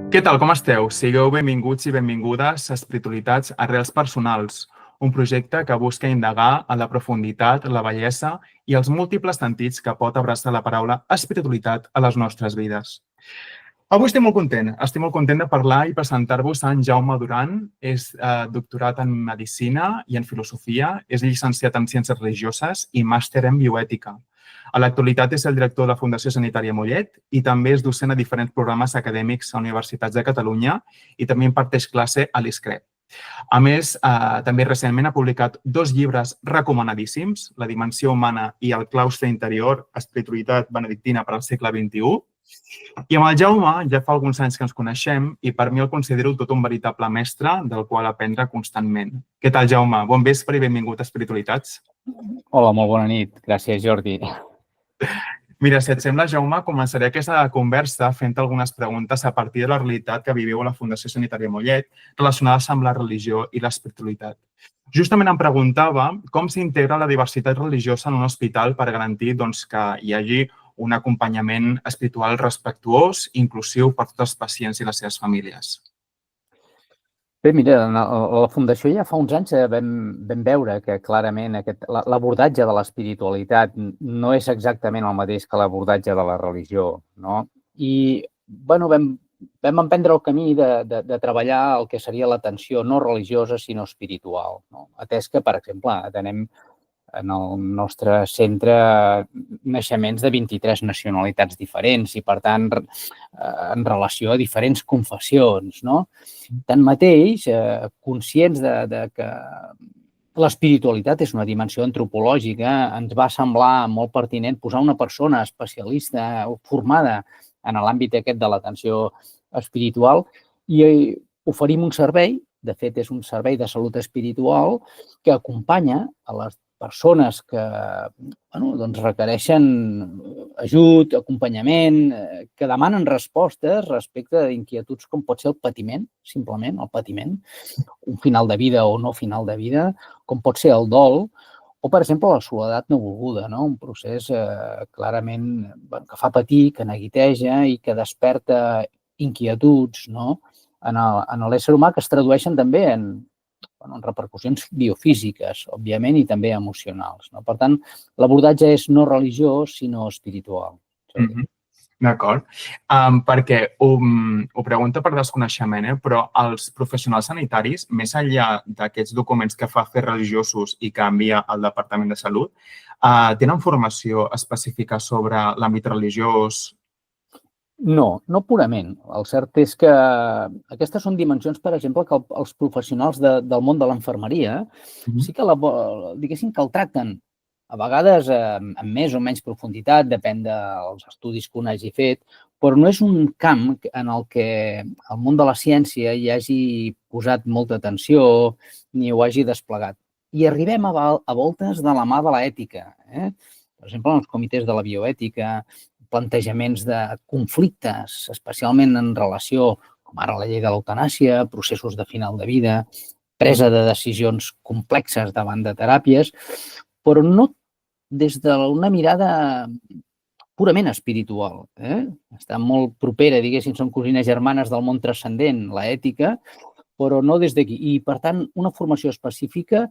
Què tal, com esteu? Sigueu benvinguts i benvingudes a Espiritualitats Arrels Personals, un projecte que busca indagar en la profunditat, la bellesa i els múltiples sentits que pot abraçar la paraula espiritualitat a les nostres vides. Avui estic molt content de parlar i presentar-vos a en Jaume Duran. És doctorat en Medicina i en Filosofia, és llicenciat en Ciències Religioses i màster en Bioètica. A l'actualitat és el director de la Fundació Sanitària Mollet i també és docent a diferents programes acadèmics a universitats de Catalunya i també imparteix classe a l'ISCRE. A més, també recentment ha publicat 2 llibres recomanadíssims, La dimensió humana i El claustre interior, espiritualitat benedictina per al segle XXI. I amb el Jaume ja fa alguns anys que ens coneixem i per mi el considero tot un veritable mestre del qual aprendre constantment. Què tal, Jaume? Bon vespre i benvingut a Espiritualitats. Hola, molt bona nit. Gràcies, Jordi. Mira, si et sembla, Jaume, començaré aquesta conversa fent algunes preguntes a partir de la realitat que viviu a la Fundació Sanitària Mollet relacionades amb la religió i l'espiritualitat. Justament em preguntava com s'integra la diversitat religiosa en un hospital per garantir que hi hagi un acompanyament espiritual respectuós i inclusiu per tots els pacients i les seves famílies. Bé, mira, a la Fundació ja fa uns anys vam veure que clarament l'abordatge de l'espiritualitat no és exactament el mateix que l'abordatge de la religió, no? I, bueno, vam emprendre el camí de treballar el que seria l'atenció no religiosa, sinó espiritual, no? Atès que, per exemple, atenem en el nostre centre naixements de 23 nacionalitats diferents i, per tant, en relació a diferents confessions, no? Tanmateix, conscients de que l'espiritualitat és una dimensió antropològica, ens va semblar molt pertinent posar una persona especialista formada en l'àmbit aquest de l'atenció espiritual i oferim un servei, de fet és un servei de salut espiritual que acompanya a les persones que requereixen ajut, acompanyament, que demanen respostes respecte d'inquietuds com pot ser el patiment, simplement el patiment, un final de vida o no final de vida, com pot ser el dol, o, per exemple, la soledat no volguda, no? Un procés clarament que fa patir, que neguiteja i que desperta inquietuds, no? En l'ésser humà, que es tradueixen també en repercussions biofísiques, òbviament, i també emocionals, no? Per tant, l'abordatge és no religiós, sinó espiritual. D'acord. Perquè ho pregunto per desconeixement, però els professionals sanitaris, més enllà d'aquests documents que fa fer religiosos i que envia al Departament de Salut, tenen formació específica sobre l'àmbit religiós? No, no purament. El cert és que aquestes són dimensions, per exemple, que els professionals del món de l'infermeria sí que, diguéssim, que el tracten. A vegades amb més o menys profunditat, depèn dels estudis que un hagi fet, però no és un camp en el que el món de la ciència hi hagi posat molta atenció ni ho hagi desplegat. I arribem a voltes de la mà de l'ètica. Per exemple, en els comitès de la bioètica, plantejaments de conflictes, especialment en relació, com ara la llei de l'eutanàsia, processos de final de vida, presa de decisions complexes davant de teràpies, però no des d'una mirada purament espiritual. Està molt propera, diguéssim, són cosines germanes del món transcendent, l'ètica, però no des d'aquí. I, per tant, una formació específica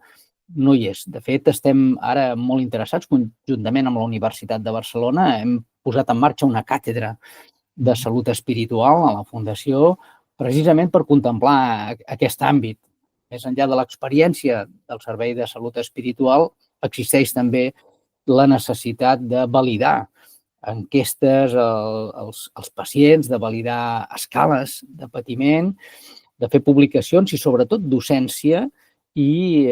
no hi és. De fet, estem ara molt interessats, conjuntament amb la Universitat de Barcelona, hem posat en marxa una càtedra de salut espiritual a la Fundació precisament per contemplar aquest àmbit. Més enllà de l'experiència del servei de salut espiritual, existeix també la necessitat de validar enquestes als pacients, de validar escales de patiment, de fer publicacions i, sobretot, docència i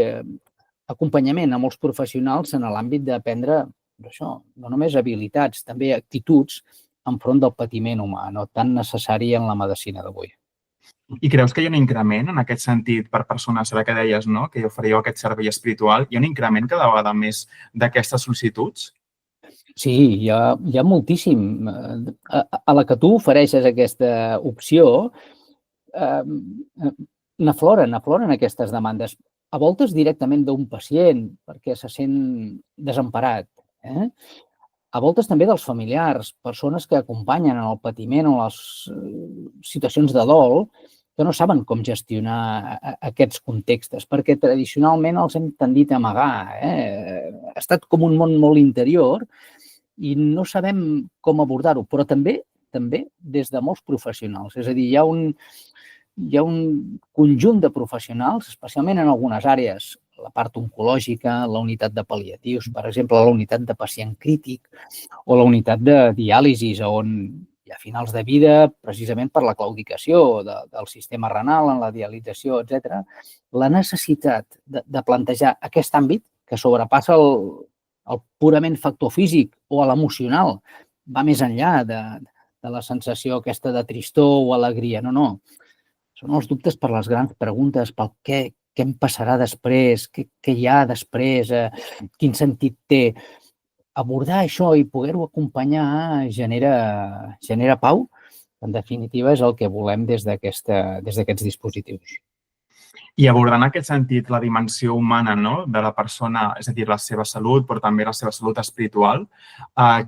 acompanyament a molts professionals en l'àmbit d'aprendre això, no només habilitats, també actituds enfront del patiment humà, no tan necessari en la medicina d'avui. I creus que hi ha un increment en aquest sentit per persones, ara que deies, no?, que oferiu aquest servei espiritual, hi ha un increment cada vegada més d'aquestes sol·licituds? Sí, hi ha moltíssim. A la que tu ofereixes aquesta opció, n'afloren aquestes demandes, a voltes directament d'un pacient, perquè se sent desemparat. a voltes també dels familiars, persones que acompanyen en el patiment o les situacions de dol, que no saben com gestionar aquests contextes, perquè tradicionalment els hem tendit a amagar. Ha estat com un món molt interior i no sabem com abordar-ho, però també des de molts professionals. És a dir, hi ha un conjunt de professionals, especialment en algunes àrees, la part oncològica, la unitat de pal·liatius, per exemple, la unitat de pacient crític o la unitat de diàlisis, on hi ha finals de vida precisament per la claudicació del sistema renal, en la dialització, etc. La necessitat de plantejar aquest àmbit que sobrepassa el purament factor físic o l'emocional, va més enllà de la sensació aquesta de tristor o alegria. No. Són els dubtes per les grans preguntes, pel què em passarà després, què hi ha després, quin sentit té. Abordar això i poder-ho acompanyar genera pau. En definitiva, és el que volem des d'aquests dispositius. I abordant en aquest sentit la dimensió humana, no?, de la persona, és a dir, la seva salut, però també la seva salut espiritual,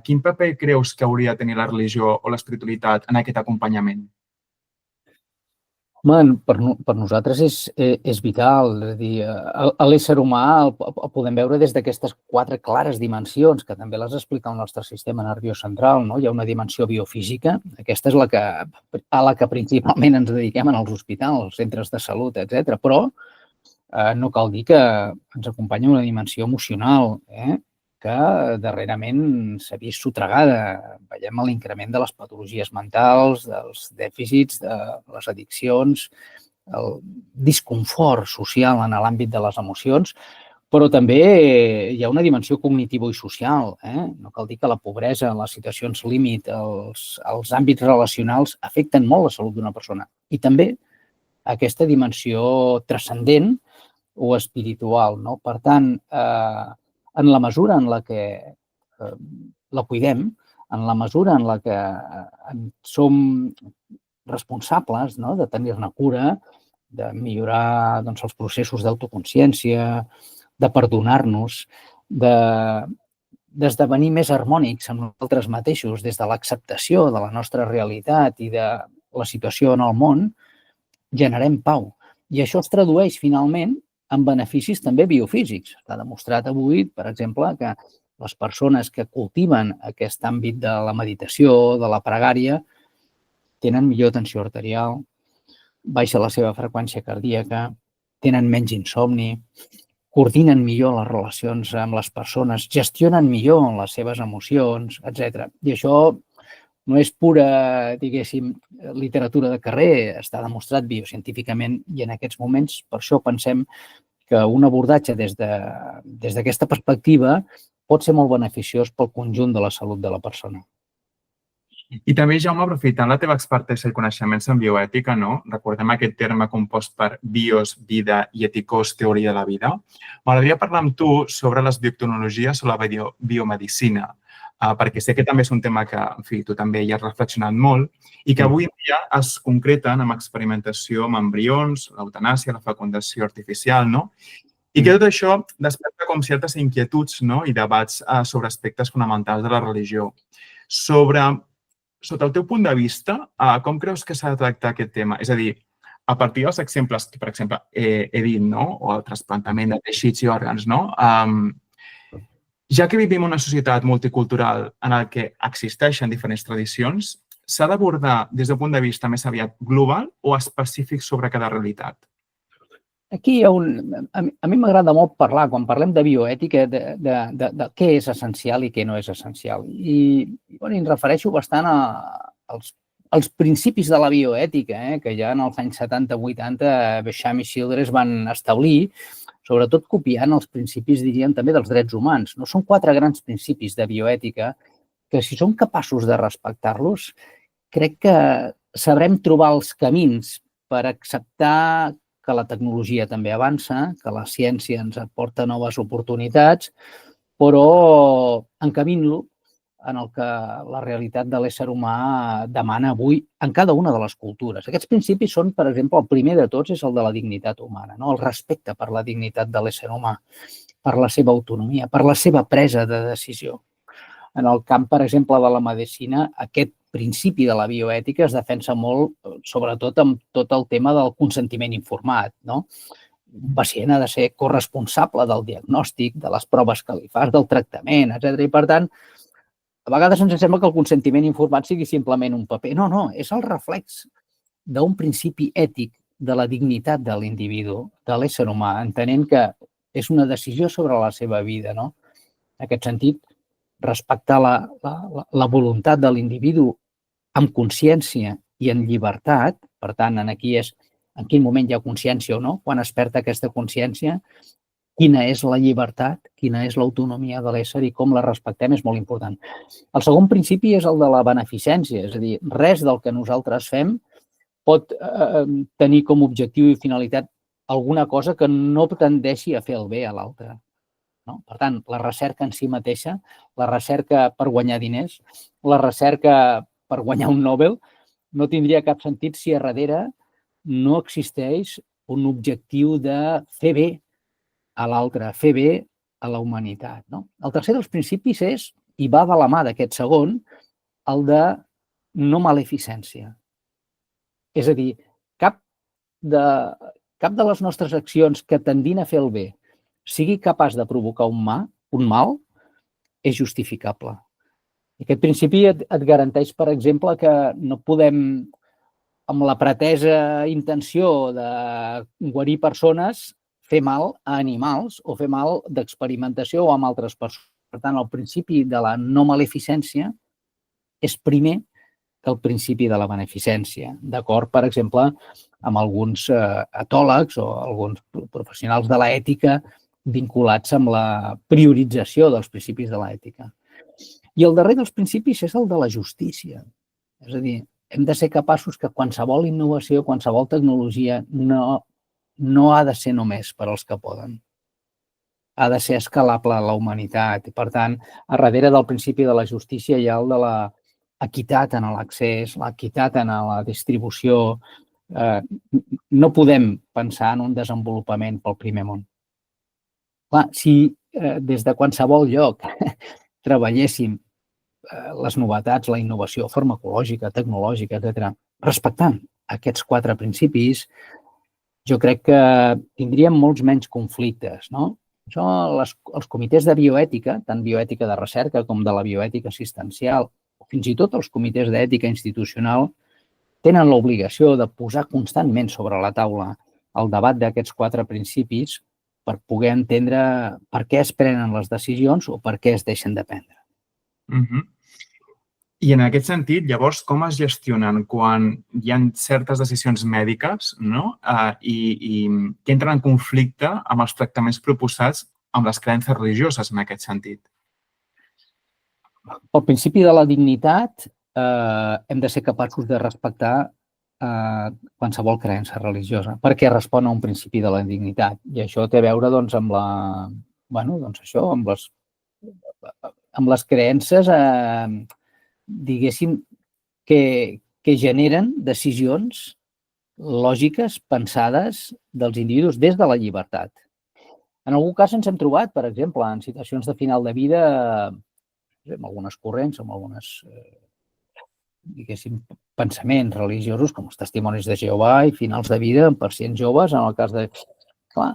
quin paper creus que hauria de tenir la religió o l'espiritualitat en aquest acompanyament? Per nosaltres és vital. És a dir, l'ésser humà el podem veure des d'aquestes 4 clares dimensions, que també les explica el nostre sistema nerviós central. No? Hi ha una dimensió biofísica, aquesta és a la que principalment ens dediquem en els hospitals, els centres de salut, etc. Però no cal dir que ens acompanya una dimensió emocional, que darrerament s'ha vist sotragada. Veiem l'increment de les patologies mentals, dels dèficits, de les addiccions, el disconfort social en l'àmbit de les emocions, però també hi ha una dimensió cognitiva i social. No cal dir que la pobresa, les situacions límit, els àmbits relacionals afecten molt la salut d'una persona. I també aquesta dimensió transcendent o espiritual. No? Per tant, en la mesura en la que la cuidem, en la mesura en la que som responsables, no?, de tenir-ne cura, de millorar els processos d'autoconsciència, de perdonar-nos, d'esdevenir més harmònics amb nosaltres mateixos des de l'acceptació de la nostra realitat i de la situació en el món, generem pau. I això es tradueix finalment en beneficis també biofísics. S'ha demostrat avui, per exemple, que les persones que cultiven aquest àmbit de la meditació, de la pregària, tenen millor tensió arterial, baixa la seva freqüència cardíaca, tenen menys insomni, coordinen millor les relacions amb les persones, gestionen millor les seves emocions, etc. I això no és pura, diguéssim, literatura de carrer, està demostrat biocientíficament i en aquests moments per això pensem que un abordatge des d'aquesta perspectiva pot ser molt beneficiós pel conjunt de la salut de la persona. I també, Jaume, aprofitant la teva expertesa i coneixements en bioètica, no? Recordem aquest terme compost per bios, vida i eticos, teoria de la vida. M'agradaria parlar amb tu sobre les biotecnologies o la biomedicina, perquè sé que també és un tema que, en fi, tu també hi has reflexionat molt i que avui en dia es concreten amb experimentació amb embrions, l'eutanàsia, la fecundació artificial, no? I que tot això desperta com certes inquietuds, no?, i debats sobre aspectes fonamentals de la religió. Sota el teu punt de vista, com creus que s'ha de tractar aquest tema? És a dir, a partir dels exemples que, per exemple, he dit, no?, o el trasplantament de teixits i òrgans, no?, ja que vivim en una societat multicultural en la que existeixen diferents tradicions, s'ha d'abordar des del punt de vista més aviat global o específic sobre cada realitat? Aquí hi ha a mi m'agrada molt parlar, quan parlem de bioètica, de què és essencial i què no és essencial. I em refereixo bastant als principis de la bioètica, que ja en els anys 70-80 Besham i Childress van establir, sobretot copiant els principis, diríem, també dels drets humans. No són 4 grans principis de bioètica que, si som capaços de respectar-los, crec que sabrem trobar els camins per acceptar que la tecnologia també avança, que la ciència ens aporta noves oportunitats, però encamint-lo en el que la realitat de l'ésser humà demana avui en cada una de les cultures. Aquests principis són, per exemple, el primer de tots és el de la dignitat humana, no? El respecte per la dignitat de l'ésser humà, per la seva autonomia, per la seva presa de decisió. En el camp, per exemple, de la medicina, aquest principi de la bioètica es defensa molt, sobretot amb tot el tema del consentiment informat, no? Un pacient ha de ser corresponsable del diagnòstic, de les proves que li fas, del tractament, etc. I, per tant, a vegades ens sembla que el consentiment informat sigui simplement un paper. No, no, és el reflex d'un principi ètic de la dignitat de l'individu, de l'ésser humà, entenent que és una decisió sobre la seva vida, no? En aquest sentit, respectar la voluntat de l'individu amb consciència i en llibertat, per tant, aquí és en quin moment hi ha consciència o no, quan es perd aquesta consciència, quina és la llibertat, quina és l'autonomia de l'ésser i com la respectem és molt important. El segon principi és el de la beneficència, és a dir, res del que nosaltres fem pot tenir com a objectiu i finalitat alguna cosa que no tendeixi a fer el bé a l'altre. No? Per tant, la recerca en si mateixa, la recerca per guanyar diners, la recerca per guanyar un Nobel, no tindria cap sentit si a darrere no existeix un objectiu de fer bé a l'altre, fer bé a la humanitat. No? El tercer dels principis és, i va de la mà d'aquest segon, el de no maleficència. És a dir, cap de les nostres accions que tendint a fer el bé sigui capaç de provocar un mal, és justificable. I aquest principi et garanteix, per exemple, que no podem, amb la pretesa intenció de guarir persones, fer mal a animals o fer mal d'experimentació o amb altres persones. Per tant, el principi de la no maleficència és primer que el principi de la beneficència, d'acord, per exemple, amb alguns etòlegs o alguns professionals de l'ètica vinculats amb la priorització dels principis de l'ètica. I el darrer dels principis és el de la justícia. És a dir, hem de ser capaços que qualsevol innovació, qualsevol tecnologia no ha de ser només per als que poden. Ha de ser escalable a la humanitat. I, per tant, a darrere del principi de la justícia hi ha el de l'equitat en l'accés, l'equitat en la distribució. No podem pensar en un desenvolupament pel primer món. Clar, si des de qualsevol lloc treballéssim les novetats, la innovació farmacològica, tecnològica, etc., respectant aquests 4 principis, jo crec que tindríem molts menys conflictes, no? Això, els comitès de bioètica, tant bioètica de recerca com de la bioètica assistencial, o fins i tot els comitès d'ètica institucional, tenen l'obligació de posar constantment sobre la taula el debat d'aquests 4 principis per poder entendre per què es prenen les decisions o per què es deixen de prendre. I en aquest sentit, llavors, com es gestionen quan hi ha certes decisions mèdiques, no? I que entren en conflicte amb els tractaments proposats amb les creences religioses en aquest sentit? Pel principi de la dignitat, hem de ser capaços de respectar qualsevol creença religiosa, perquè respon a un principi de la dignitat. I això té a veure amb les creences, diguéssim, que generen decisions lògiques, pensades dels individus des de la llibertat. En algun cas ens hem trobat, per exemple, en situacions de final de vida, amb algunes corrents, amb algunes, diguéssim, pensaments religiosos, com els testimonis de Jehovà i finals de vida en pacients joves, en el cas de... Clar,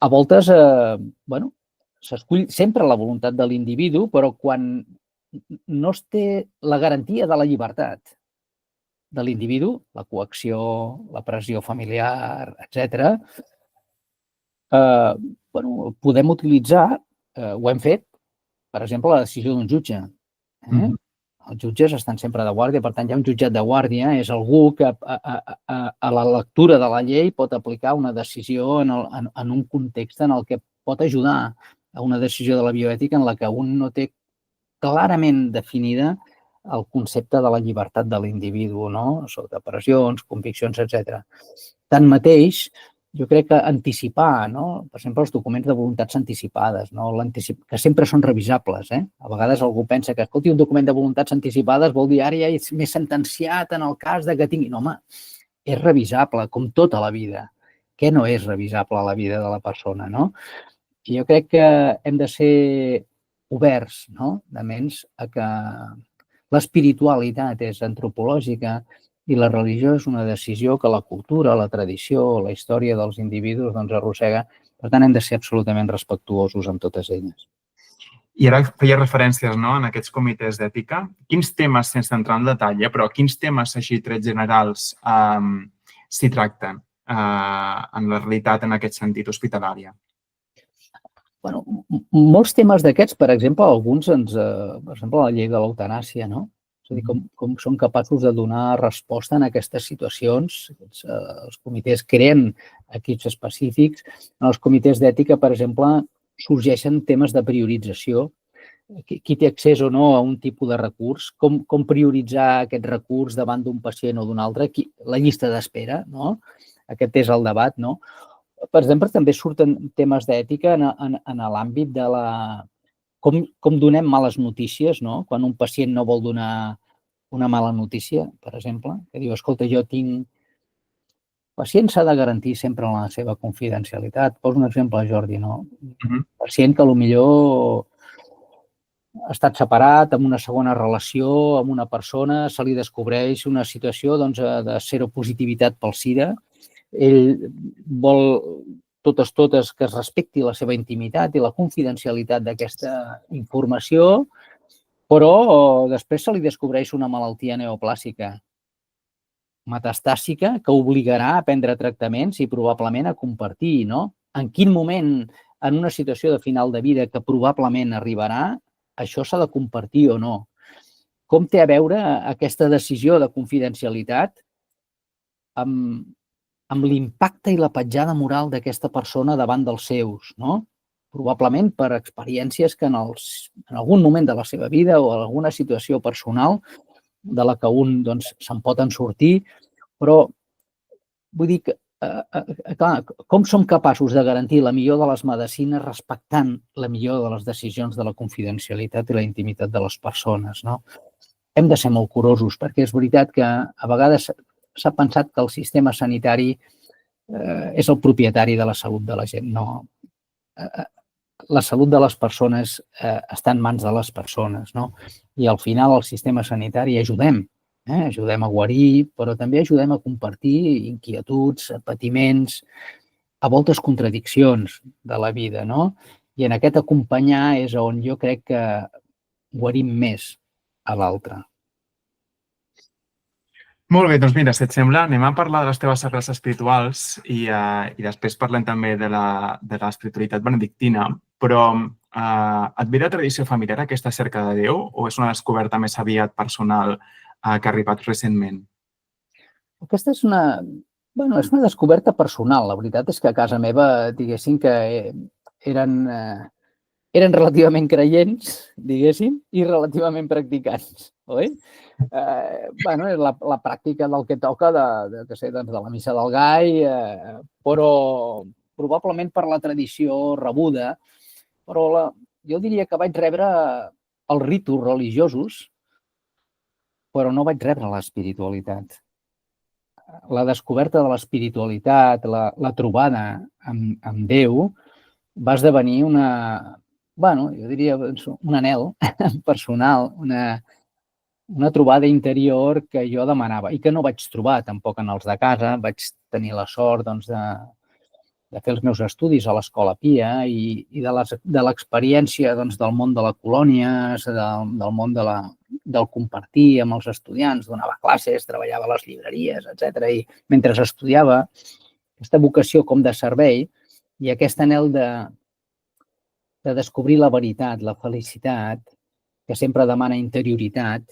a voltes, s'escull sempre la voluntat de l'individu, però quan no es té la garantia de la llibertat de l'individu, la coacció, la pressió familiar, etc., podem utilitzar, ho hem fet, per exemple, la decisió d'un jutge. Els jutges estan sempre de guàrdia, per tant, hi ha un jutjat de guàrdia, és algú que a la lectura de la llei pot aplicar una decisió en un context en el que pot ajudar a una decisió de la bioètica en la que un no té clarament definida el concepte de la llibertat de l'individu, no? Sota pressions, conviccions, etc. Tanmateix, jo crec que anticipar, no? Per exemple, els documents de voluntats anticipades, no? Que sempre són revisables. A vegades algú pensa que, escolti, un document de voluntats anticipades vol dir ara ja és més sentenciat en el cas de que tingui... No, home, és revisable, com tota la vida. Què no és revisable a la vida de la persona, no? I jo crec que hem de ser oberts, no? De ments a que l'espiritualitat és antropològica i la religió és una decisió que la cultura, la tradició, la història dels individus arrossega. Per tant, hem de ser absolutament respectuosos amb totes elles. I ara feia referències en aquests comitès d'ètica. Quins temes, sense entrar en detall, però quins temes, així, trets generals, s'hi tracten en la realitat en aquest sentit hospitalària? Bueno, molts temes d'aquests, per exemple, alguns per exemple, la llei de l'eutanàsia, no? És a dir, com són capaços de donar resposta en aquestes situacions. Els comitès creen equips específics. En els comitès d'ètica, per exemple, sorgeixen temes de priorització. Qui té accés o no a un tipus de recurs, com prioritzar aquest recurs davant d'un pacient o d'un altre, la llista d'espera, no? Aquest és el debat, no? Per exemple, també surten temes d'ètica en l'àmbit de com donem males notícies, no? Quan un pacient no vol donar una mala notícia, per exemple, que diu, escolta, jo tinc... El pacient s'ha de garantir sempre la seva confidencialitat. Poso un exemple, Jordi, no? Pacient que potser ha estat separat, amb una segona relació amb una persona, se li descobreix una situació de seropositivitat pel SIDA. Ell vol totes que es respecti la seva intimitat i la confidencialitat d'aquesta informació, però després se li descobreix una malaltia neoplàsica metastàsica que obligarà a prendre tractaments i probablement a compartir, no? En quin moment, en una situació de final de vida que probablement arribarà, això s'ha de compartir o no? Com té a veure aquesta decisió de confidencialitat amb l'impacte i la petjada moral d'aquesta persona davant dels seus, no? Probablement per experiències que en algun moment de la seva vida o en alguna situació personal de la que un se'n pot sortir, però vull dir que, clar, com som capaços de garantir la millor de les medicines respectant la millor de les decisions de la confidencialitat i la intimitat de les persones, no? Hem de ser molt curosos, perquè és veritat que a vegades s'ha pensat que el sistema sanitari és el propietari de la salut de la gent. No. La salut de les persones està en mans de les persones, no? I al final el sistema sanitari ajudem a guarir, però també ajudem a compartir inquietuds, patiments, a voltes contradiccions de la vida, no? I en aquest acompanyar és on jo crec que guarim més a l'altre. Molt bé, doncs mira, si et sembla, anem a parlar de les teves arrels espirituals i després parlem també de l'espiritualitat benedictina, però et ve de tradició familiar aquesta cerca de Déu o és una descoberta més aviat personal que ha arribat recentment? Aquesta és una descoberta personal. La veritat és que a casa meva, diguéssim que eren relativament creients, diguéssim, i relativament practicants, oi? És la pràctica del que toca de la missa del gall, però probablement per la tradició rebuda, però jo diria que vaig rebre els ritus religiosos, però no vaig rebre l'espiritualitat. La descoberta de l'espiritualitat, la trobada amb Déu, va esdevenir jo diria un anhel personal, una trobada interior que jo demanava i que no vaig trobar tampoc en els de casa. Vaig tenir la sort de fer els meus estudis a l'Escola Pia i de l'experiència del món de la colònia, del món del compartir amb els estudiants, donava classes, treballava a les llibreries, etc. I mentre estudiava, aquesta vocació com de servei i aquest anhel de descobrir la veritat, la felicitat, que sempre demana interioritat,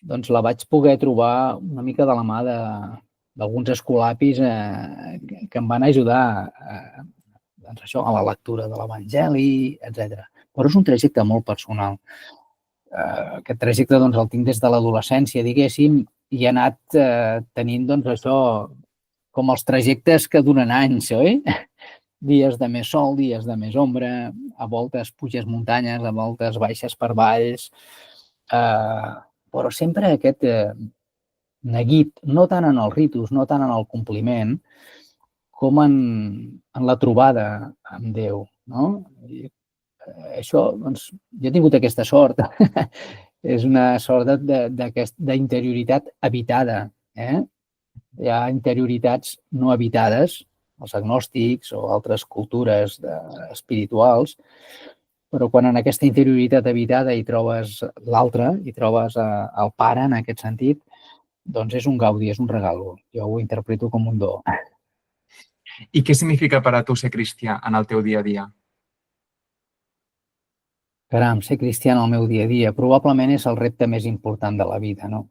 doncs la vaig poder trobar una mica de la mà d'alguns escolapis que em van ajudar a la lectura de l'Evangeli, etc. Però és un trajecte molt personal. Aquest trajecte el tinc des de l'adolescència, diguéssim, i he anat tenint això com els trajectes que duren anys, oi? Dies de més sol, dies de més ombra, a voltes puges muntanyes, a voltes baixes per valls, però sempre aquest neguit, no tant en els ritus, no tant en el compliment, com en la trobada amb Déu, no? això, doncs, jo he tingut aquesta sort. És una sort d'interioritat habitada. Hi ha interioritats no habitades, els agnòstics o altres cultures espirituals, però quan en aquesta interioritat habitada hi trobes l'altre, hi trobes el pare en aquest sentit, doncs és un gaudi, és un regalo. Jo ho interpreto com un do. I què significa per a tu ser cristià en el teu dia a dia? Caram, ser cristià en el meu dia a dia probablement és el repte més important de la vida, no?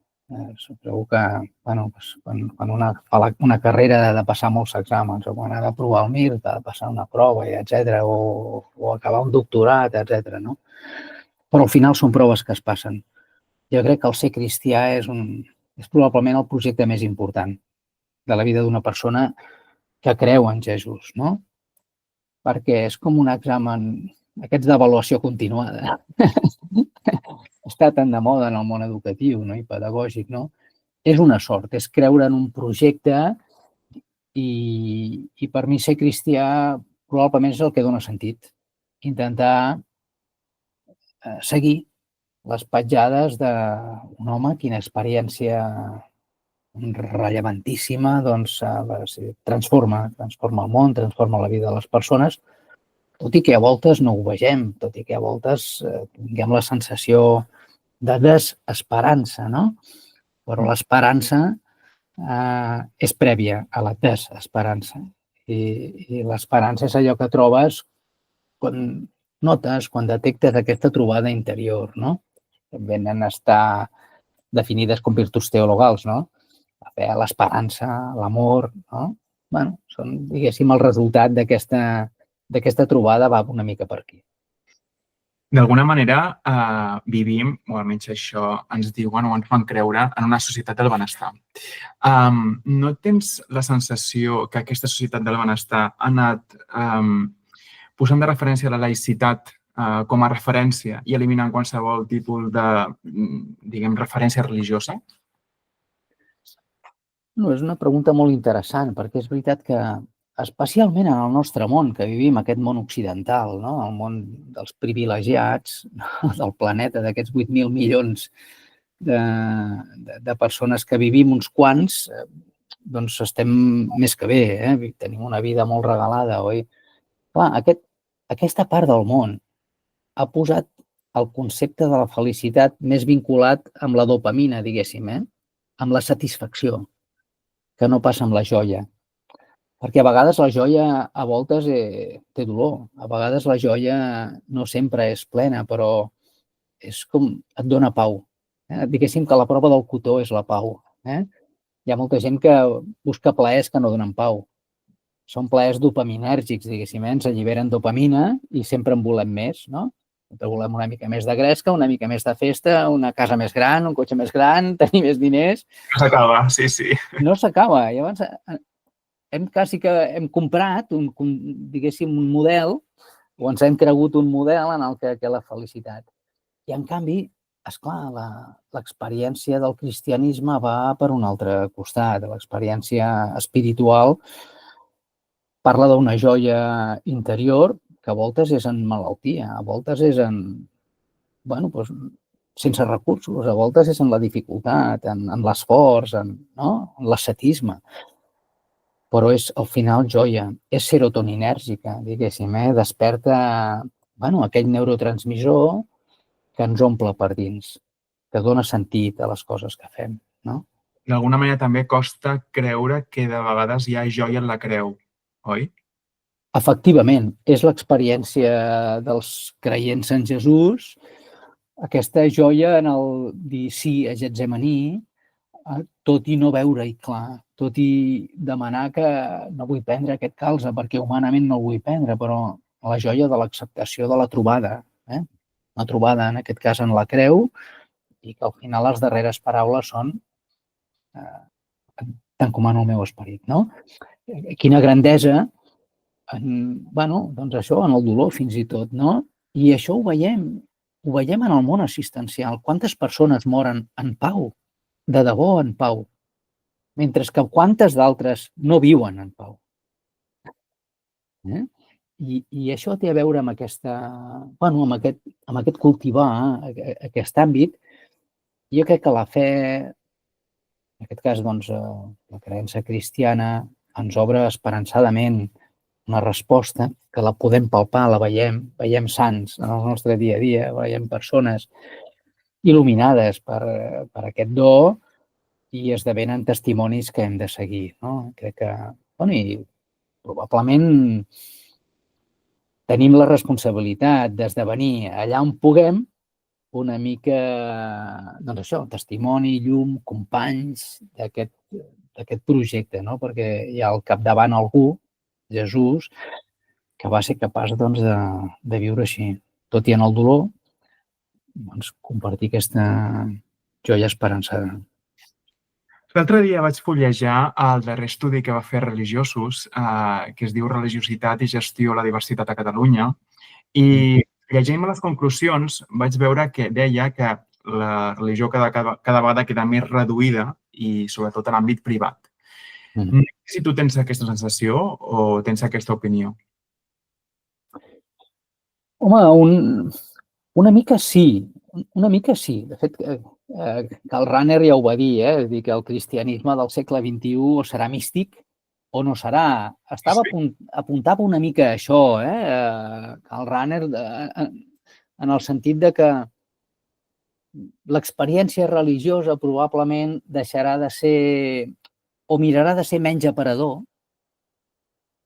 Segur que, bueno, quan una fa una carrera ha de passar molts exàmens, o quan ha d'aprovar el MIR, ha de passar una prova, etc., o acabar un doctorat, etc., no? Però al final són proves que es passen. Jo crec que el ser cristià és probablement el projecte més important de la vida d'una persona que creu en Jesús, no? Perquè és com un examen, aquests d'avaluació continuada. Està tan de moda en el món educatiu, no? I pedagògic, no? És una sort, és creure en un projecte i per mi ser cristià probablement és el que dona sentit. Intentar seguir les petjades d'un home, quina experiència rellevantíssima, doncs transforma el món, transforma la vida de les persones, tot i que a voltes no ho vegem, tot i que a voltes tinguem la sensació de desesperança, no? Però l'esperança és prèvia a la desesperança. I l'esperança és allò que trobes quan notes, quan detectes aquesta trobada interior, no? Venen a estar definides com virtuts teologals, no? La fe, l'esperança, l'amor, no? Bueno, són, diguéssim, el resultat d'aquesta trobada va una mica per aquí. D'alguna manera vivim, o almenys això ens diuen o ens fan creure, en una societat del benestar. No tens la sensació que aquesta societat del benestar ha anat posant de referència la laïcitat com a referència i eliminant qualsevol tipus de, diguem, referència religiosa? No, és una pregunta molt interessant, perquè és veritat que, especialment en el nostre món, que vivim aquest món occidental, no? El món dels privilegiats del planeta, d'aquests 8.000 milions de persones que vivim uns quants, doncs estem més que bé, tenim una vida molt regalada, oi? Clar, aquesta part del món ha posat el concepte de la felicitat més vinculat amb la dopamina, diguéssim, amb la satisfacció, que no passa amb la joia. Perquè a vegades la joia a voltes té dolor, a vegades la joia no sempre és plena, però és com et dona pau. Diguéssim que la prova del cotó és la pau. Hi ha molta gent que busca plaers que no donen pau. Són plaers dopaminèrgics, diguéssim, ens alliberen dopamina i sempre en volem més, no? Sempre volem una mica més de gresca, una mica més de festa, una casa més gran, un cotxe més gran, tenir més diners. No s'acaba, sí, sí. No s'acaba. Llavors, quasi que hem comprat, diguéssim, un model, o ens hem cregut un model en el que la felicitat. I, en canvi, esclar, l'experiència del cristianisme va per un altre costat. L'experiència espiritual parla d'una joia interior que a voltes és en malaltia, a voltes és en, bueno, doncs, sense recursos, a voltes és en la dificultat, en l'esforç, en l'ascetisme. Però és, al final, joia. És serotoninèrgica, diguéssim, desperta, aquell neurotransmissor que ens omple per dins, que dona sentit a les coses que fem, no? D'alguna manera també costa creure que de vegades hi ha joia en la creu, oi? Efectivament, és l'experiència dels creients en Jesús, aquesta joia en el dir sí a Getsemaní, tot i no veure-hi clar, tot i demanar que no vull prendre aquest calze perquè humanament no el vull prendre, però la joia de l'acceptació de la trobada, la trobada en aquest cas en la creu, i que al final les darreres paraules són t'encomano el meu esperit, no? Quina grandesa doncs això, en el dolor fins i tot, no? I això ho veiem en el món assistencial. Quantes persones moren en pau, de debò en pau, mentre que quantes d'altres no viuen en pau. I això té a veure amb amb aquest cultivar aquest àmbit. Jo crec que la fe, en aquest cas, doncs, la creença cristiana, ens obre esperançadament una resposta que la podem palpar, la veiem sants en el nostre dia a dia, veiem persones il·luminades per aquest do i esdevenen testimonis que hem de seguir, no? Crec que, i probablement tenim la responsabilitat d'esdevenir allà on puguem una mica, doncs això, testimoni, llum, companys d'aquest projecte, no? Perquè hi ha al capdavant algú, Jesús, que va ser capaç de viure així. Tot i en el dolor, doncs, compartir aquesta joia esperançada. L'altre dia vaig fullejar el darrer estudi que va fer Religiosos, que es diu Religiositat i gestió de la diversitat a Catalunya, i llegint-me les conclusions vaig veure que deia que la religió cada vegada queda més reduïda i sobretot a l'àmbit privat. No sé si tu tens aquesta sensació o tens aquesta opinió. Home, una mica sí. De fet, Karl Rahner ja ho va dir, és dir, que el cristianisme del segle XXI o serà místic o no serà. Apuntava una mica a això, Karl Rahner, en el sentit de que l'experiència religiosa probablement deixarà de ser o mirarà de ser menys aparador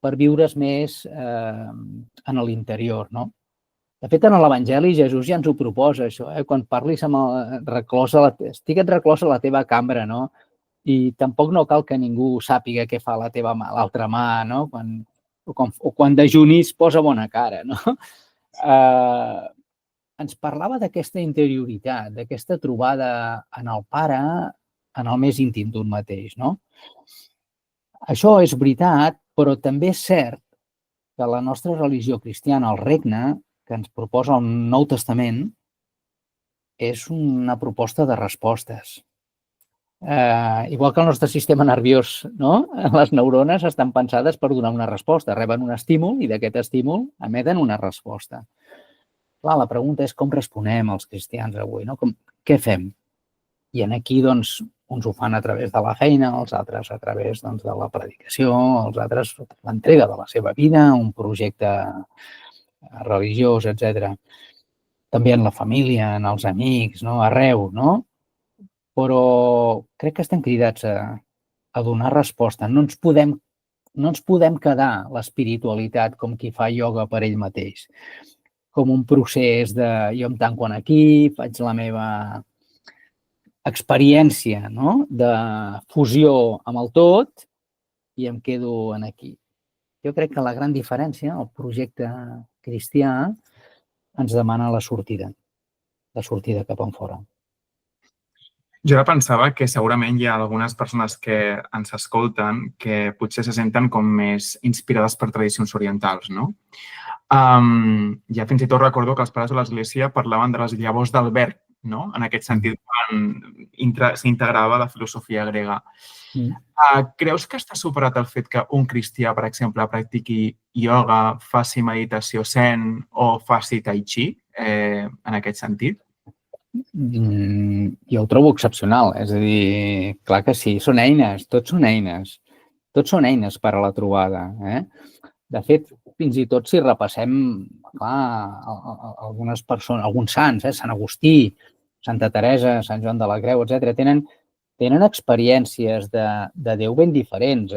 per viure's més en l'interior, no? De fet, en l'Evangeli, Jesús ja ens ho proposa, això. Quan parlis amb estigues reclòs a la teva cambra, no? I tampoc no cal que ningú sàpiga què fa l'altra mà, no? Quan dejunis, posa bona cara, no? Ens parlava d'aquesta interioritat, d'aquesta trobada en el Pare, en el més íntim d'un mateix, no? Això és veritat, però també és cert que la nostra religió cristiana, el Regne, que ens proposa el Nou Testament, és una proposta de respostes. Igual que el nostre sistema nerviós, no? Les neurones estan pensades per donar una resposta, reben un estímul i d'aquest estímul emeten una resposta. Clar, la pregunta és com responem els cristians avui, no? Què fem? I aquí, doncs, uns ho fan a través de la feina, els altres a través de la predicació, els altres l'entrega de la seva vida, un projecte religiós, etc. També en la família, en els amics, no? Arreu, no? Però crec que estem cridats a donar resposta. No ens podem quedar l'espiritualitat com qui fa ioga per ell mateix, com un procés de jo em tanco aquí, faig la meva experiència, no? De fusió amb el tot i em quedo aquí. Jo crec que la gran diferència, el projecte cristià, ens demana la sortida cap enfora. Jo ara pensava que segurament hi ha algunes persones que ens escolten que potser se senten com més inspirades per tradicions orientals, no? Ja fins i tot recordo que els pares de l'Església parlaven de les llavors del verb, no? En aquest sentit, quan s'integrava la filosofia grega. Creus que està superat el fet que un cristià, per exemple, practiqui ioga, faci meditació zen o faci tai chi, en aquest sentit? Jo ho trobo excepcional. És a dir, clar que sí, són eines, tots són eines. Tots són eines per a la trobada. De fet, fins i tot si repassem algunes persones, alguns sants, Sant Agustí, Santa Teresa, Sant Joan de la Creu, etc., tenen experiències de Déu ben diferents.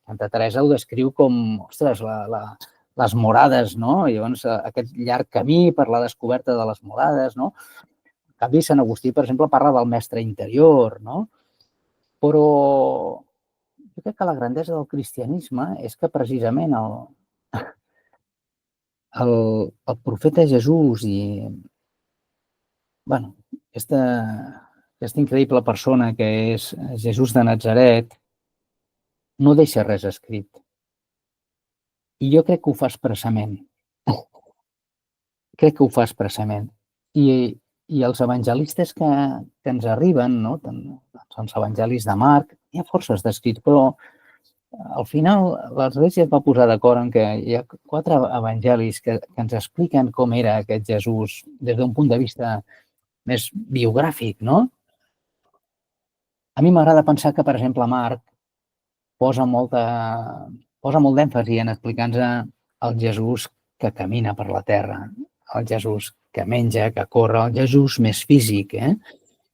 Santa Teresa ho descriu com, ostres, les morades, no? I llavors aquest llarg camí per la descoberta de les morades, no? En canvi, Sant Agustí, per exemple, parla del mestre interior, no? Però jo crec que la grandesa del cristianisme és que precisament el profeta Jesús i aquesta increïble persona que és Jesús de Natzaret no deixa res escrit. I jo crec que ho fa expressament. I els evangelistes que ens arriben, no? Els evangelis de Marc, hi ha forces d'escrits, però al final l'Església es va posar d'acord en que hi ha 4 evangelis que ens expliquen com era aquest Jesús des d'un punt de vista més biogràfic, no? A mi m'agrada pensar que, per exemple, Marc posa molt d'èmfasi en explicar-nos el Jesús que camina per la terra, el Jesús que menja, que corre, el Jesús més físic.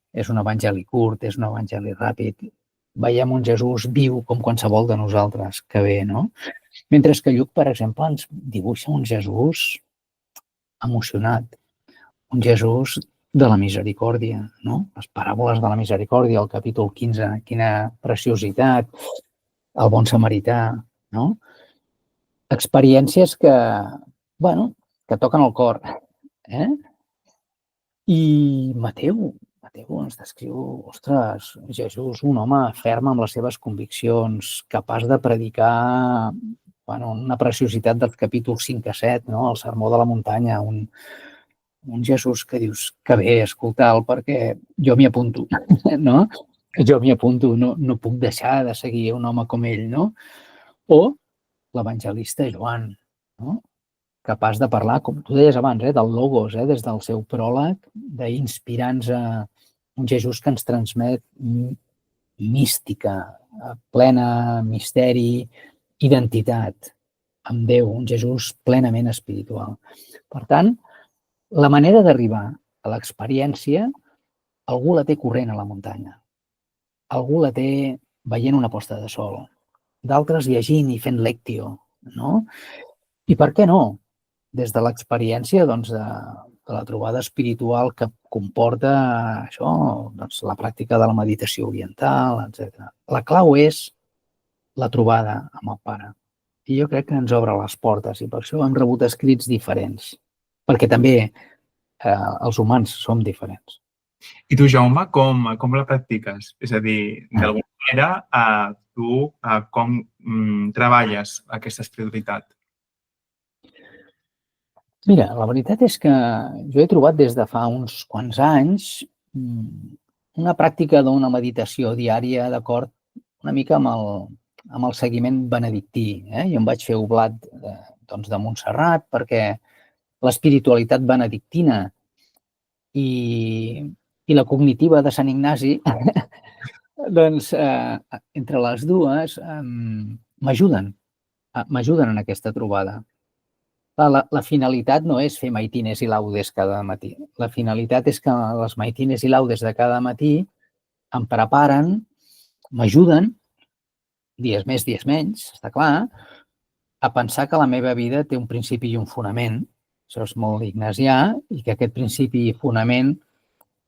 És un evangeli curt, és un evangeli ràpid. Veiem un Jesús viu com qualsevol de nosaltres que ve, no? Mentre que Lluc, per exemple, ens dibuixa un Jesús emocionat, un Jesús de la misericòrdia, no? Les paràboles de la misericòrdia, el capítol 15, quina preciositat, el bon samarità, no? Experiències que toquen el cor. I Mateu ens descriu, ostres, Jesús, un home ferm amb les seves conviccions, capaç de predicar una preciositat dels capítols 5 a 7, no? El sermó de la muntanya, un Jesús que dius que bé, escolta'l, perquè jo m'hi apunto, no? Jo m'hi apunto, no puc deixar de seguir un home com ell, no? O l'evangelista Joan, no? Capaç de parlar, com tu deies abans, del logos, des del seu pròleg, d'inspirar-nos a un Jesús que ens transmet mística, plena misteri, identitat amb Déu, un Jesús plenament espiritual. Per tant, la manera d'arribar a l'experiència, algú la té corrent a la muntanya, algú la té veient una posta de sol, d'altres llegint i fent lectio, no? I per què no? Des de l'experiència de la trobada espiritual que comporta això, la pràctica de la meditació oriental, etc. La clau és la trobada amb el Pare. I jo crec que ens obre les portes i per això hem rebut escrits diferents, perquè també els humans som diferents. I tu, Jaume, com la practiques? És a dir, d'alguna manera, tu com treballes aquesta espiritualitat? Mira, la veritat és que jo he trobat des de fa uns quants anys una pràctica d'una meditació diària d'acord una mica amb el seguiment benedictí. Jo em vaig fer oblat de Montserrat perquè l'espiritualitat benedictina i la cognitiva de Sant Ignasi, entre les dues m'ajuden en aquesta trobada. La finalitat no és fer maitines i laudes cada matí. La finalitat és que les maitines i laudes de cada matí em preparen, m'ajuden, dies més, dies menys, està clar, a pensar que la meva vida té un principi i un fonament. Això és molt ignasià i que aquest principi i fonament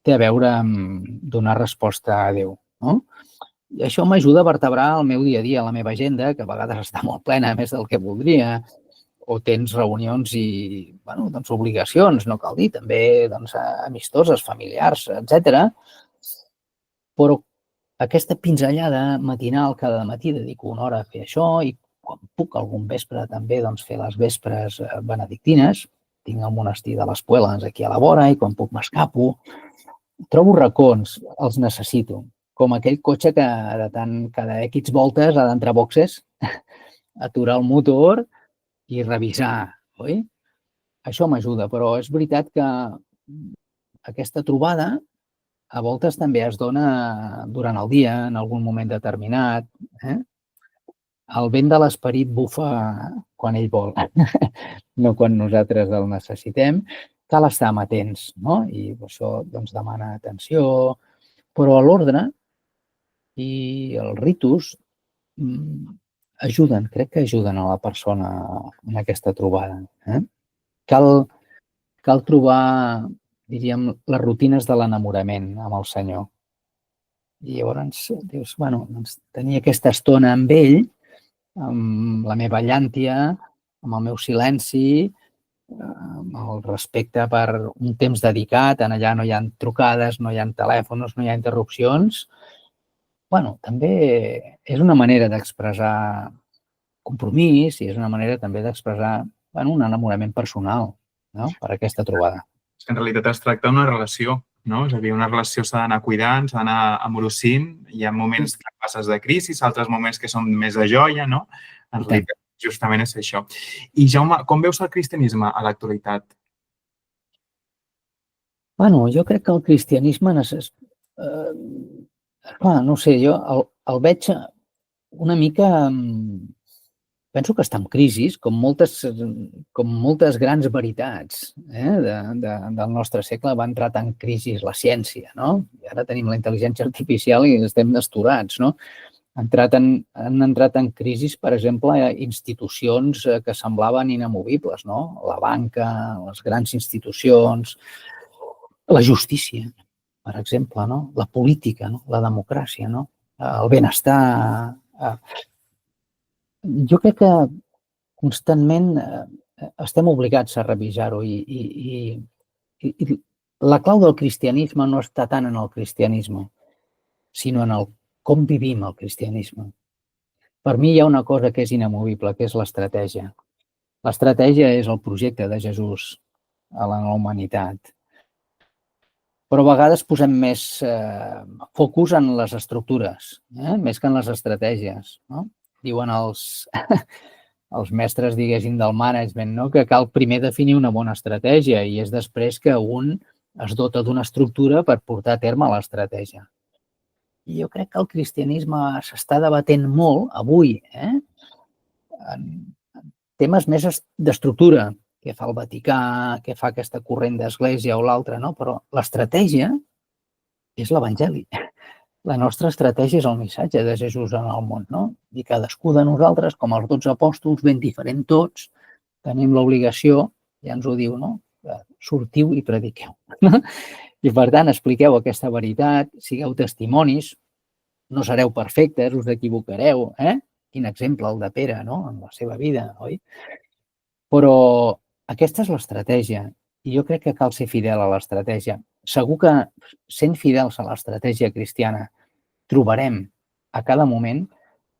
té a veure amb donar resposta a Déu. I això m'ajuda a vertebrar el meu dia a dia, la meva agenda, que a vegades està molt plena, més del que voldria, o tens reunions i obligacions, no cal dir, també amistoses, familiars, etc. Però aquesta pinzellada matinal cada matí dedico una hora a fer això i quan puc algun vespre també fer les vespres benedictines. Tinc el monestir de les Puelas aquí a la vora i quan puc m'escapo. Trobo racons, els necessito. Com aquell cotxe que cada X voltes ha d'entrar a boxes, aturar el motor i revisar, oi? Això m'ajuda, però és veritat que aquesta trobada a voltes també es dona durant el dia, en algun moment determinat. El vent de l'esperit bufa quan ell vol, no quan nosaltres el necessitem. Cal estar amatents, no? I això demana atenció, però l'ordre i els ritus ajuden, crec que ajuden a la persona en aquesta trobada. Cal trobar, diríem, les rutines de l'enamorament amb el Senyor. I llavors dius, tenir aquesta estona amb ell, amb la meva llàntia, amb el meu silenci, amb el respecte per un temps dedicat, allà no hi ha trucades, no hi ha telèfons, no hi ha interrupcions. També és una manera d'expressar compromís i és una manera també d'expressar un enamorament personal per aquesta trobada. En realitat es tracta d'una relació, no? És a dir, una relació s'ha d'anar cuidant, s'ha d'anar amorosint. Hi ha moments que passes de crisi, altres moments que són més de joia, no? En realitat, justament és això. I Jaume, com veus el cristianisme a l'actualitat? Bueno, jo crec que el cristianisme no sé, jo el veig una mica... Penso que està en crisi, com moltes grans veritats del nostre segle. Va entrar en crisi la ciència, no? I ara tenim la intel·ligència artificial i estem astorats, no? Han entrat en crisi, per exemple, institucions que semblaven inamovibles, no? La banca, les grans institucions, la justícia, per exemple, no? La política, no? La democràcia, no? El benestar. Jo crec que constantment estem obligats a revisar-ho i la clau del cristianisme no està tant en el cristianisme, sinó en el com vivim el cristianisme. Per mi hi ha una cosa que és inamovible, que és l'estratègia. L'estratègia és el projecte de Jesús a la humanitat. Però a vegades posem més focus en les estructures, més que en les estratègies, no? Diuen els mestres, diguéssim, del management, no? Que cal primer definir una bona estratègia i és després que un es dota d'una estructura per portar a terme l'estratègia. I jo crec que el cristianisme s'està debatent molt avui en temes més d'estructura, què fa el Vaticà, què fa aquesta corrent d'església o l'altra, no? Però l'estratègia és l'evangeli. La nostra estratègia és el missatge de Jesús en el món, no? I cadascú de nosaltres, com els 12 apòstols, ben diferent tots, tenim l'obligació, ja ens ho diu, no? Sortiu i prediqueu. I per tant, expliqueu aquesta veritat, sigueu testimonis, no sereu perfectes, us equivocareu, Quin exemple el de Pere, no? En la seva vida, oi? Però aquesta és l'estratègia i jo crec que cal ser fidel a l'estratègia. Segur que sent fidels a l'estratègia cristiana trobarem a cada moment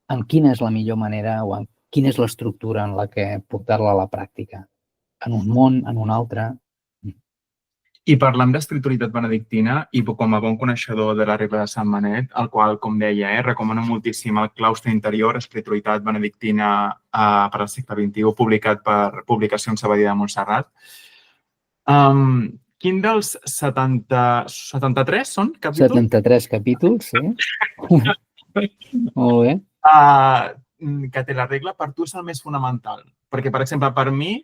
en quina és la millor manera o en quina és l'estructura en la que portar-la a la pràctica. En un món, en un altre. I parlant d'espiritualitat benedictina i com a bon coneixedor de la regla de Sant Benet, el qual, com deia, recomano moltíssim el claustre interior, espiritualitat benedictina per al segle XXI, publicat per Publicacions Abadia de Montserrat. Quin dels 73 són capítols? 73 capítols, sí. Molt bé. Que té la regla, per tu és el més fonamental. Perquè, per exemple, per mi,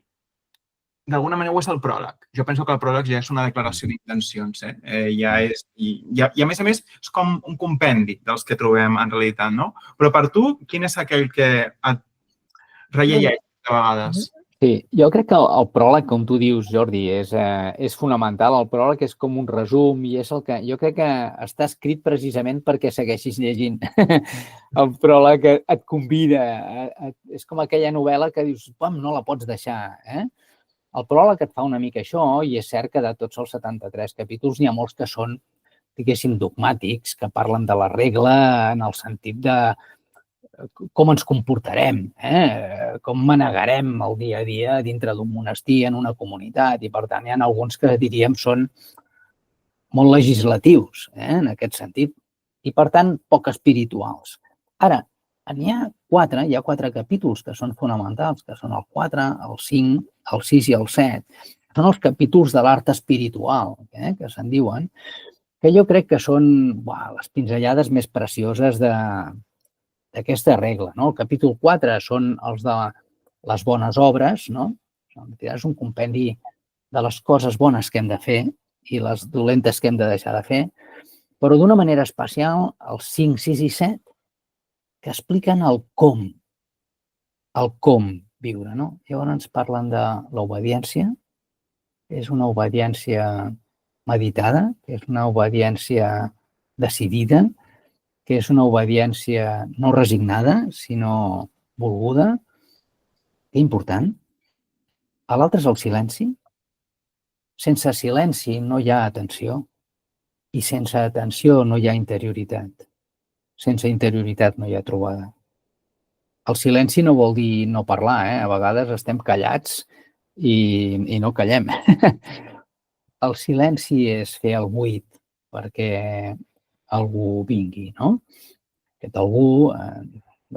d'alguna manera ho és el pròleg. Jo penso que el pròleg ja és una declaració d'intencions. I a més, és com un compendi dels que trobem en realitat, no? Però per tu, quin és aquell que et relleia de vegades? Sí, jo crec que el pròleg, com tu dius, Jordi, és fonamental. El pròleg és com un resum i és el que jo crec que està escrit precisament perquè segueixis llegint. El pròleg et convida, és com aquella novel·la que dius, no la pots deixar. El pròleg et fa una mica això i és cert que de tots els 73 capítols n'hi ha molts que són, diguéssim, dogmàtics, que parlen de la regla en el sentit de com ens comportarem, com manegarem el dia a dia dintre d'un monestir, en una comunitat, i per tant hi ha alguns que diríem són molt legislatius en aquest sentit i per tant poc espirituals. Ara, hi ha 4 capítols que són fonamentals, que són el 4, el 5, el 6 i el 7. Són els capítols de l'art espiritual, que se'n diuen, que jo crec que són les pinzellades més precioses d'aquesta regla. El capítol 4 són els de les bones obres, no? És un compendi de les coses bones que hem de fer i les dolentes que hem de deixar de fer, però d'una manera especial els 5, 6 i 7 que expliquen el com viure, no? Llavors ens parlen de l'obediència, és una obediència meditada, que és una obediència decidida, que és una obediència no resignada, sinó volguda, que important. L'altre és el silenci. Sense silenci no hi ha atenció i sense atenció no hi ha interioritat. Sense interioritat no hi ha trobada. El silenci no vol dir no parlar, A vegades estem callats i no callem. El silenci és fer el buit perquè algú vingui, no? Aquest algú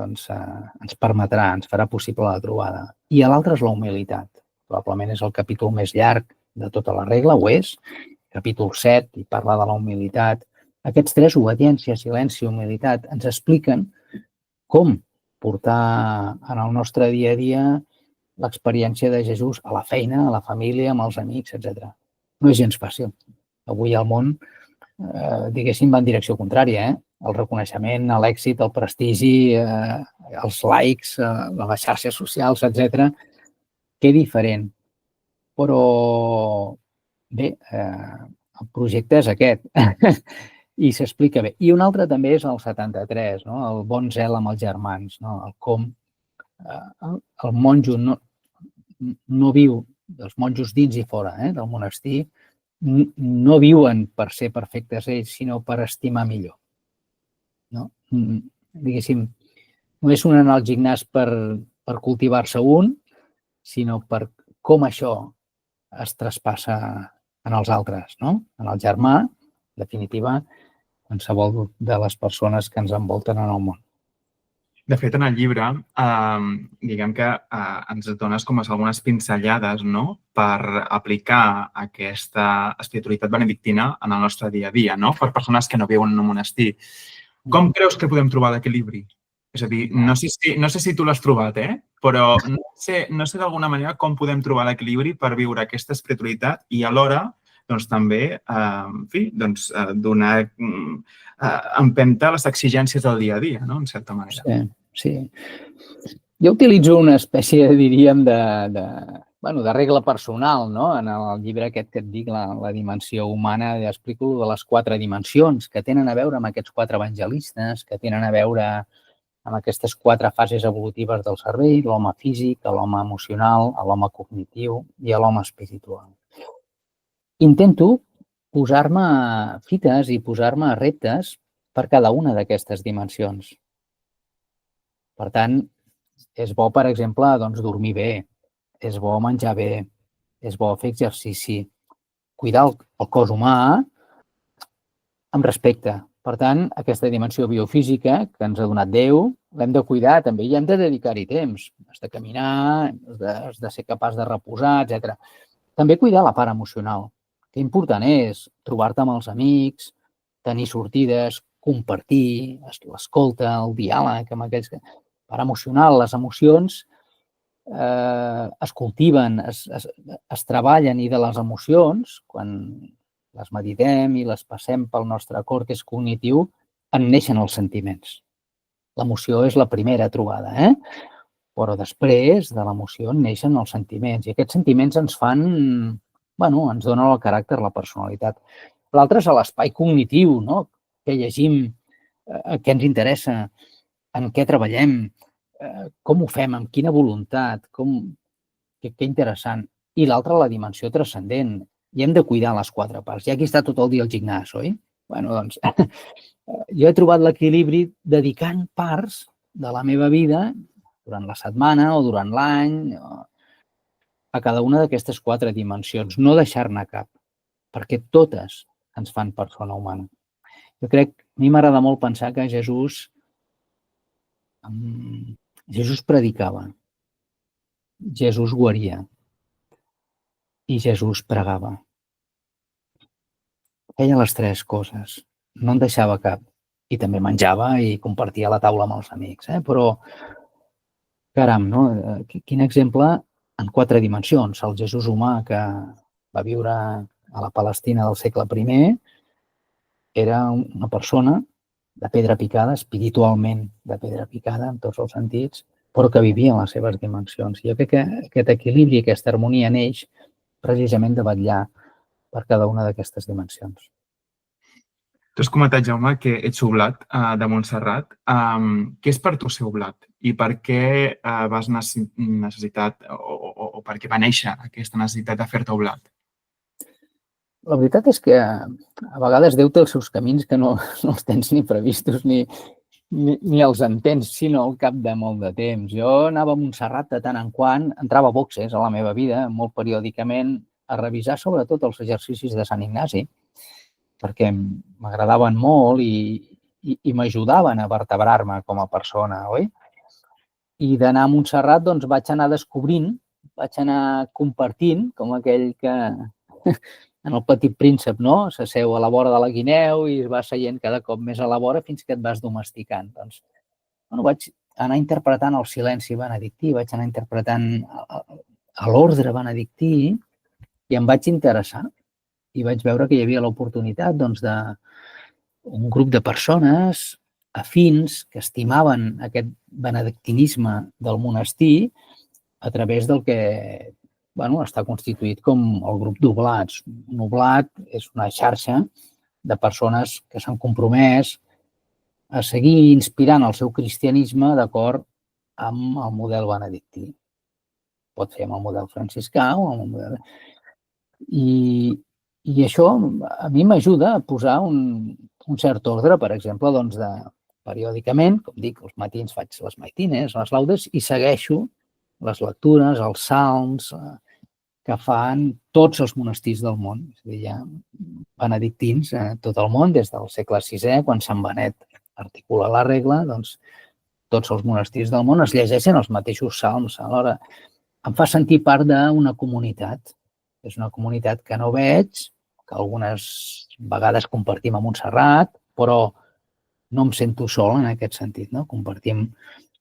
ens permetrà, ens farà possible la trobada. I l'altre és la humilitat. Probablement és el capítol més llarg de tota la regla, ho és. Capítol 7, i parla de la humilitat. Aquests tres, obediència, silenci i humilitat, ens expliquen com portar en el nostre dia a dia l'experiència de Jesús a la feina, a la família, amb els amics, etc. No és gens fàcil. Avui el món, diguéssim, va en direcció contrària, el reconeixement, l'èxit, el prestigi, els likes, les xarxes socials, etc. Que diferent. Però, bé, el projecte és aquest i s'explica bé. I un altre també és el 73, no? El bon zel amb els germans, no? El com el monjo no viu, els monjos dins i fora del monestir, no viuen per ser perfectes ells, sinó per estimar millor. No? Diguéssim, no és un anar al gimnàs per cultivar-se un, sinó per com això es traspassa en els altres, no? En el germà, en definitiva, qualsevol de les persones que ens envolten en el món. De fet, en el llibre, diguem que ens dones com algunes pinzellades, no?, per aplicar aquesta espiritualitat benedictina en el nostre dia a dia, no?, per persones que no viuen en un monestir. Com creus que podem trobar l'equilibri? És a dir, no sé si tu l'has trobat, però no sé d'alguna manera com podem trobar l'equilibri per viure aquesta espiritualitat i alhora doncs, també, en fi, doncs, donar empenta a les exigències del dia a dia, no?, en certa manera. Sí. Jo utilitzo una espècie, diríem, de regla personal, no? En el llibre aquest que et dic, la dimensió humana, explico de les 4 dimensions que tenen a veure amb aquests 4 evangelistes, que tenen a veure amb aquestes 4 fases evolutives del cervell, l'home físic, l'home emocional, l'home cognitiu i l'home espiritual. Intento posar-me fites i posar-me reptes per cada una d'aquestes dimensions. Per tant, és bo, per exemple, doncs, dormir bé, és bo menjar bé, és bo fer exercici, cuidar el cos humà amb respecte. Per tant, aquesta dimensió biofísica que ens ha donat Déu, l'hem de cuidar també i hem de dedicar-hi temps. Has de caminar, has de ser capaç de reposar, etc. També cuidar la part emocional. Que important és trobar-te amb els amics, tenir sortides, compartir, l'escolta, el diàleg amb aquells que... part emocional, les emocions es cultiven, es treballen i de les emocions, quan les meditem i les passem pel nostre cor, que és cognitiu, en neixen els sentiments. L'emoció és la primera trobada, però després de l'emoció en neixen els sentiments i aquests sentiments ens fan, ens donen el caràcter, la personalitat. L'altre és l'espai cognitiu, no? Què llegim, què ens interessa, en què treballem, com ho fem, amb quina voluntat, que interessant. I l'altre, la dimensió transcendent. I hem de cuidar les 4 parts. Hi ha qui està tot el dia al gimnàs, oi? Doncs, jo he trobat l'equilibri dedicant parts de la meva vida durant la setmana o durant l'any a cada una d'aquestes 4 dimensions. No deixar-ne cap, perquè totes ens fan persona humana. Jo crec, a mi m'agrada molt pensar que Jesús predicava, Jesús guaria i Jesús pregava. Feia les 3 coses, no en deixava cap i també menjava i compartia la taula amb els amics. Però, caram, no? Quin exemple en 4 dimensions. El Jesús humà que va viure a la Palestina del segle I era una persona de pedra picada, espiritualment de pedra picada, en tots els sentits, però que vivia en les seves dimensions. Jo crec que aquest equilibri, aquesta harmonia neix precisament de vetllar per cada una d'aquestes dimensions. Tu has comentat, Jaume, que ets oblat de Montserrat. Què és per tu ser oblat? I per què vas necessitat o per què va néixer aquesta necessitat de fer-te oblat? La veritat és que a vegades Déu té els seus camins que no els tens ni previstos ni els entens, sinó al cap de molt de temps. Jo anava a Montserrat de tant en quant, entrava a boxes a la meva vida, molt periòdicament, a revisar sobretot els exercicis de Sant Ignasi, perquè m'agradaven molt i i m'ajudaven a vertebrar-me com a persona, oi? I d'anar a Montserrat, doncs, vaig anar descobrint, vaig anar compartint, com aquell que en el Petit Príncep, no? S'asseu a la vora de la guineu i es va seient cada cop més a la vora fins que et vas domesticant. Doncs, bueno, vaig anar interpretant el silenci benedictí, vaig anar interpretant l'ordre benedictí i em vaig interessar. I vaig veure que hi havia l'oportunitat doncs, d'un grup de persones afins que estimaven aquest benedictinisme del monestir a través del que està constituït com el grup d'oblats. Un oblat és una xarxa de persones que s'han compromès a seguir inspirant el seu cristianisme d'acord amb el model benedictí. Pot fer amb el model franciscà o amb el model... I això a mi m'ajuda a posar un cert ordre, per exemple, doncs, periòdicament, com dic, els matins faig les maitines, les laudes, i segueixo les lectures, els salms que fan tots els monestirs del món. És a dir, hi ha benedictins a tot el món, des del segle VI, quan Sant Benet articula la regla, doncs tots els monestirs del món es llegeixen els mateixos salms. Alhora, em fa sentir part d'una comunitat. És una comunitat que no veig, que algunes vegades compartim a Montserrat, però no em sento sol en aquest sentit, no? Compartim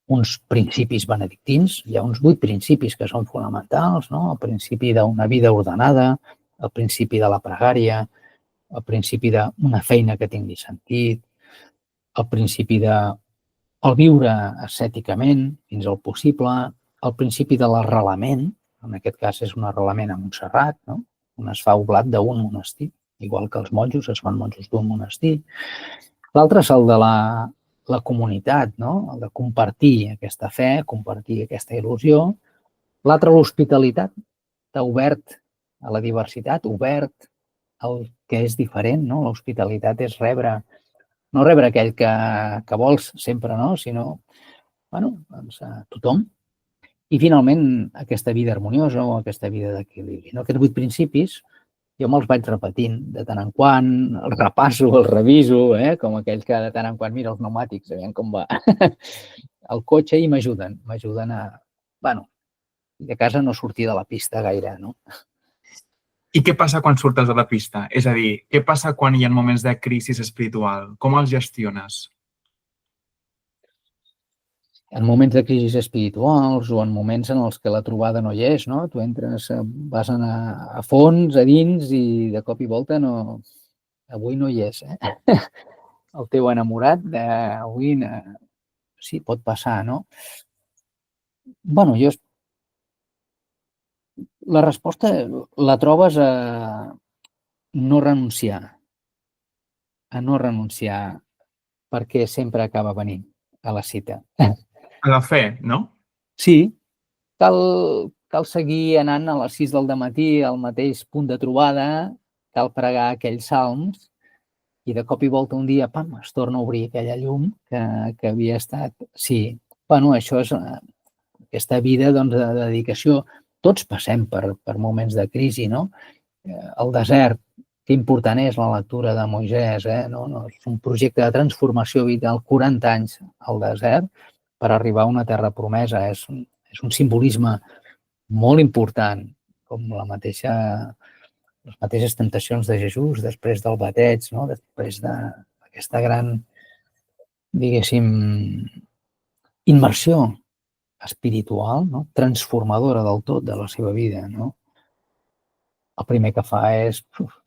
uns principis benedictins, hi ha uns 8 principis que són fonamentals, no? El principi d'una vida ordenada, el principi de la pregària, el principi d'una feina que tingui sentit, el principi de viure ascèticament fins al possible, el principi de l'arrelament, en aquest cas és un arrelament a Montserrat, no? On es fa oblat d'un monestir, igual que els monjos es fan monjos d'un monestir. L'altre és el de la comunitat, no? El de compartir aquesta fe, compartir aquesta il·lusió. L'altre, l'hospitalitat, està obert a la diversitat, obert al que és diferent, no? L'hospitalitat és no rebre aquell que vols sempre, no? Sinó, doncs, a tothom. I finalment, aquesta vida harmoniosa o aquesta vida d'equilibri. Aquests 8 principis jo me'ls vaig repetint de tant en quant, els repasso, els reviso, com aquell que de tant en quant mira els pneumàtics, aviam com va el cotxe, i m'ajuden a, de casa no sortir de la pista gaire, no? I què passa quan surtes de la pista? És a dir, què passa quan hi ha moments de crisi espiritual? Com els gestiones? En moments de crisis espirituals o en moments en els que la trobada no hi és, no? Tu entres, vas a fons, a dins, i de cop i volta avui no hi és, El teu enamorat avui sí, pot passar, no? La resposta la trobes a no renunciar. A no renunciar, perquè sempre acaba venint a la cita. A la fe, no? Sí, cal seguir anant a les 6 del matí al mateix punt de trobada, cal pregar aquells salms i de cop i volta un dia, pam, es torna a obrir aquella llum que havia estat... Sí, això és aquesta vida de dedicació. Tots passem per moments de crisi, no? El desert, que important és la lectura de Moisès, no? És un projecte de transformació vital, 40 anys al desert, per arribar a una terra promesa. És un simbolisme molt important, com les mateixes temptacions de Jesús després del bateig, no? Després d'aquesta gran, diguéssim, immersió espiritual, no? Transformadora del tot de la seva vida, no? El primer que fa és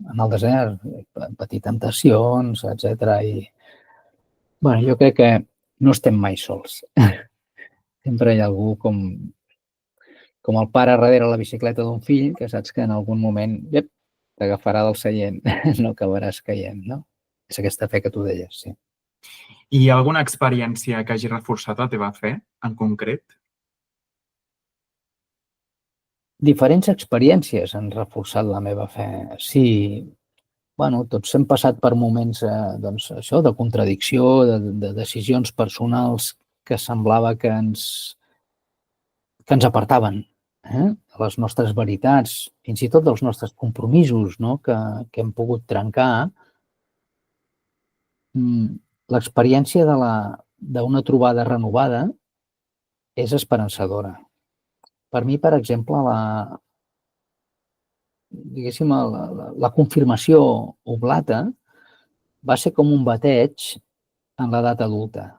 anar al desert, patir temptacions, etc. I jo crec que no estem mai sols. Sempre hi ha algú com el pare darrere la bicicleta d'un fill, que saps que en algun moment t'agafarà del seient, no acabaràs caient, no? És aquesta fe que tu deies, sí. I hi ha alguna experiència que hagi reforçat la teva fe, en concret? Diferents experiències han reforçat la meva fe. Sí, tots hem passat per moments de contradicció, de decisions personals que semblava que ens apartaven de les nostres veritats, fins i tot dels nostres compromisos, no? Que hem pogut trencar. l'experiència d'una trobada renovada és esperançadora. Per mi, per exemple, la confirmació oblata va ser com un bateig en l'edat adulta.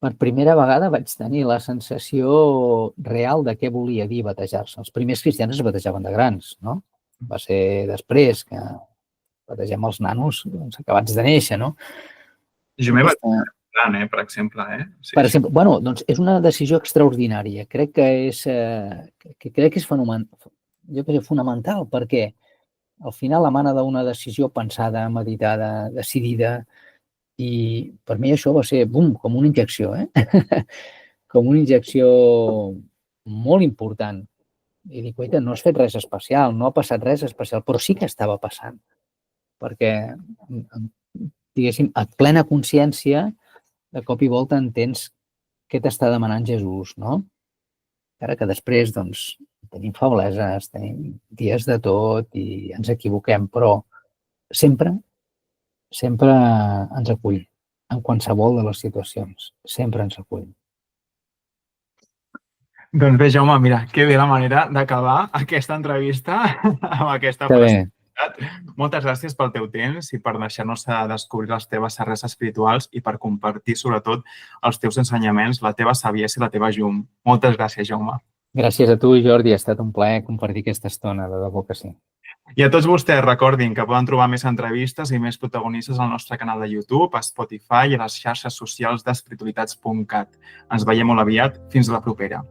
Per primera vegada vaig tenir la sensació real de què volia dir batejar-se. Els primers cristians es batejaven de grans, no? Va ser després que bategem els nanos acabats de néixer, no? Jo m'he batejat gran, per exemple. Per exemple, bueno, doncs és una decisió extraordinària. Crec que és fonamental perquè al final emana d'una decisió pensada, meditada, decidida, i per mi això va ser, bum, com una injecció, com una injecció molt important. I dic, oita, no has fet res especial, no ha passat res especial, però sí que estava passant. Perquè, diguéssim, a plena consciència, de cop i volta entens què t'està demanant Jesús, no? Encara que després, doncs, tenim febleses, tenim dies de tot i ens equivoquem, però sempre ens acull, en qualsevol de les situacions. Sempre ens acull. Doncs bé, Jaume, mira, que bé la manera d'acabar aquesta entrevista amb aquesta frase. Moltes gràcies pel teu temps i per deixar-nos descobrir les teves serres espirituals i per compartir, sobretot, els teus ensenyaments, la teva saviesa i la teva llum. Moltes gràcies, Jaume. Gràcies a tu, Jordi. Ha estat un plaer compartir aquesta estona, de debò que sí. I a tots vostès, recordin que poden trobar més entrevistes i més protagonistes al nostre canal de YouTube, a Spotify i a les xarxes socials d'espiritualitats.cat. Ens veiem molt aviat. Fins a la propera.